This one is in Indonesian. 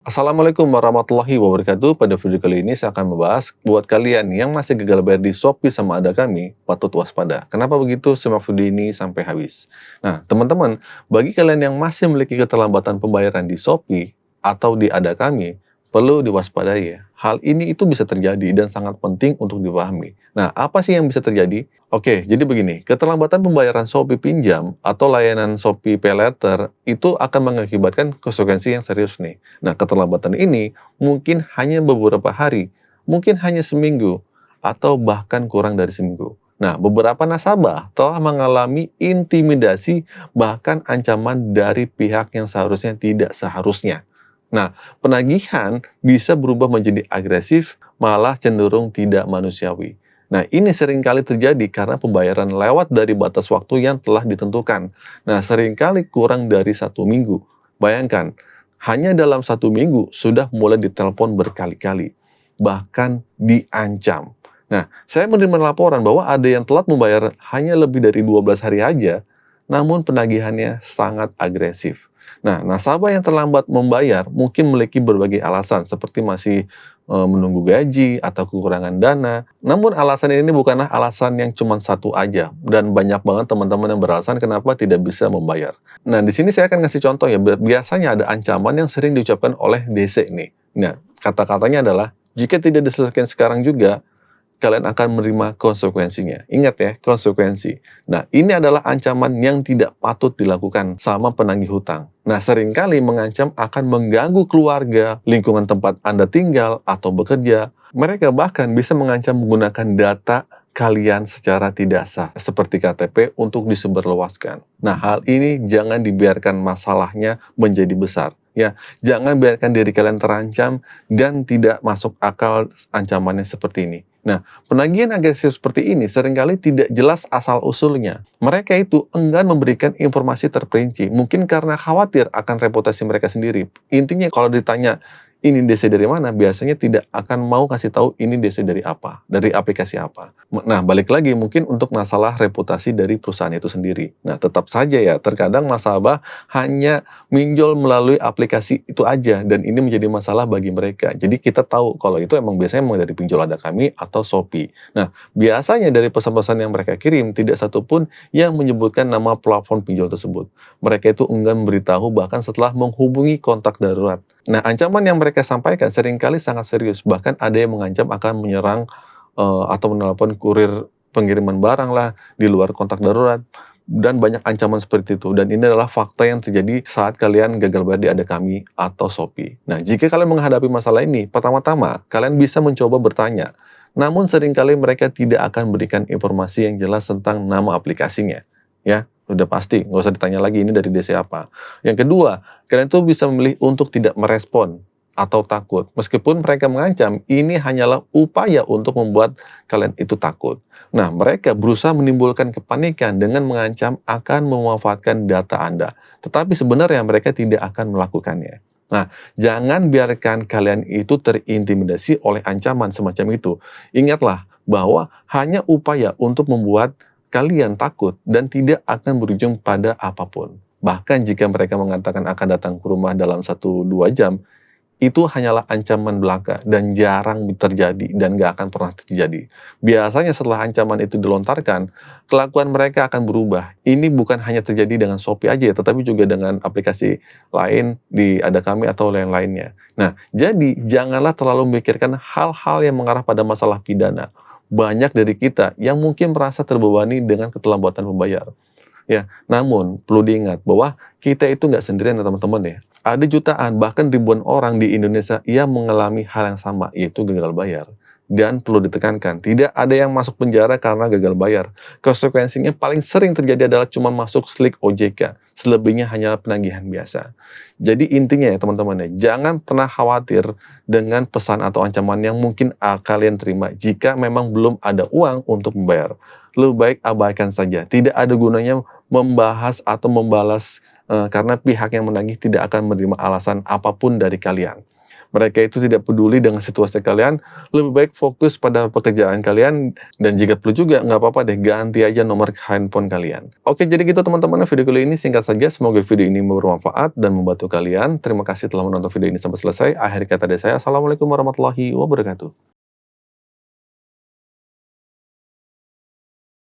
Assalamualaikum warahmatullahi wabarakatuh. Pada video kali ini saya akan membahas buat kalian yang masih gagal bayar di Shopee sama Ada Kami, patut waspada. Kenapa begitu? Simak video ini sampai habis. Nah, teman-teman, bagi kalian yang masih memiliki keterlambatan pembayaran di Shopee atau di Ada Kami, perlu diwaspadai ya. Hal ini itu bisa terjadi dan sangat penting untuk dipahami. Nah, apa sih yang bisa terjadi? Oke, jadi begini, keterlambatan pembayaran Shopee Pinjam atau layanan Shopee PayLater itu akan mengakibatkan konsekuensi yang serius nih. Nah, keterlambatan ini mungkin hanya beberapa hari, mungkin hanya seminggu, atau bahkan kurang dari seminggu. Nah, beberapa nasabah telah mengalami intimidasi bahkan ancaman dari pihak yang seharusnya tidak seharusnya. Nah, penagihan bisa berubah menjadi agresif, malah cenderung tidak manusiawi. Nah, ini seringkali terjadi karena pembayaran lewat dari batas waktu yang telah ditentukan. Nah, seringkali kurang dari 1 minggu. Bayangkan, hanya dalam 1 minggu sudah mulai ditelepon berkali-kali, bahkan diancam. Nah, saya menerima laporan bahwa ada yang telat membayar hanya lebih dari 12 hari aja, namun penagihannya sangat agresif. Nah, nasabah yang terlambat membayar mungkin memiliki berbagai alasan seperti masih menunggu gaji atau kekurangan dana. Namun alasan ini bukanlah alasan yang cuma satu aja dan banyak banget teman-teman yang beralasan kenapa tidak bisa membayar. Nah, di sini saya akan ngasih contoh ya. Biasanya ada ancaman yang sering diucapkan oleh DC nih. Nah, kata-katanya adalah jika tidak diselesaikan sekarang juga, kalian akan menerima konsekuensinya. Ingat ya, konsekuensi. Nah, ini adalah ancaman yang tidak patut dilakukan sama penagih hutang. Nah, seringkali mengancam akan mengganggu keluarga, lingkungan tempat Anda tinggal, atau bekerja. Mereka bahkan bisa mengancam menggunakan data kalian secara tidak sah, seperti KTP untuk disebarluaskan. Nah, hal ini jangan dibiarkan masalahnya menjadi besar. Ya, jangan biarkan diri kalian terancam dan tidak masuk akal ancamannya seperti ini. Nah, penagihan agresif seperti ini seringkali tidak jelas asal-usulnya. Mereka itu enggan memberikan informasi terperinci, mungkin karena khawatir akan reputasi mereka sendiri. Intinya kalau ditanya, ini DC dari mana? Biasanya tidak akan mau kasih tahu ini DC dari apa, dari aplikasi apa. Nah, balik lagi mungkin untuk masalah reputasi dari perusahaan itu sendiri. Nah, tetap saja ya, terkadang nasabah hanya minjol melalui aplikasi itu aja dan ini menjadi masalah bagi mereka. Jadi kita tahu kalau itu emang biasanya emang dari pinjol Ada Kami atau Shopee. Nah, biasanya dari pesan-pesan yang mereka kirim tidak satupun yang menyebutkan nama platform pinjol tersebut. Mereka itu enggan memberitahu bahkan setelah menghubungi kontak darurat. Nah, ancaman yang mereka sampaikan seringkali sangat serius, bahkan ada yang mengancam akan menyerang atau menelpon kurir pengiriman barang lah di luar kontak darurat dan banyak ancaman seperti itu. Dan ini adalah fakta yang terjadi saat kalian gagal bayar di Ada Kami atau Shopee. Nah, jika kalian menghadapi masalah ini, pertama-tama kalian bisa mencoba bertanya. Namun seringkali mereka tidak akan berikan informasi yang jelas tentang nama aplikasinya. Ya, udah pasti, nggak usah ditanya lagi ini dari DC apa. Yang kedua, kalian tuh bisa memilih untuk tidak merespon atau takut. Meskipun mereka mengancam, ini hanyalah upaya untuk membuat kalian itu takut. Nah, mereka berusaha menimbulkan kepanikan dengan mengancam akan memanfaatkan data Anda. Tetapi sebenarnya mereka tidak akan melakukannya. Nah, jangan biarkan kalian itu terintimidasi oleh ancaman semacam itu. Ingatlah bahwa hanya upaya untuk membuat kalian takut dan tidak akan berujung pada apapun. Bahkan jika mereka mengatakan akan datang ke rumah dalam 1-2 jam, itu hanyalah ancaman belaka dan jarang terjadi dan gak akan pernah terjadi. Biasanya setelah ancaman itu dilontarkan, kelakuan mereka akan berubah. Ini bukan hanya terjadi dengan Shopee aja, tetapi juga dengan aplikasi lain di Ada Kami atau lain-lainnya. Nah, jadi janganlah terlalu memikirkan hal-hal yang mengarah pada masalah pidana. Banyak dari kita yang mungkin merasa terbebani dengan keterlambatan membayar. Ya, namun perlu diingat bahwa kita itu nggak sendirian ya teman-teman ya. Ada jutaan bahkan ribuan orang di Indonesia yang mengalami hal yang sama, yaitu gagal bayar. Dan perlu ditekankan, tidak ada yang masuk penjara karena gagal bayar. Konsekuensinya paling sering terjadi adalah cuma masuk slik OJK. Selebihnya hanya penagihan biasa. Jadi intinya ya teman-teman ya, jangan pernah khawatir dengan pesan atau ancaman yang mungkin kalian terima jika memang belum ada uang untuk membayar. Lebih baik abaikan saja. Tidak ada gunanya membahas atau membalas karena pihak yang menagih tidak akan menerima alasan apapun dari kalian. Mereka itu tidak peduli dengan situasi kalian, lebih baik fokus pada pekerjaan kalian, dan jika perlu juga nggak apa-apa deh ganti aja nomor handphone kalian. Oke, jadi gitu teman-teman video kali ini singkat saja, semoga video ini bermanfaat dan membantu kalian. Terima kasih telah menonton video ini sampai selesai. Akhir kata dari saya, Assalamualaikum warahmatullahi wabarakatuh.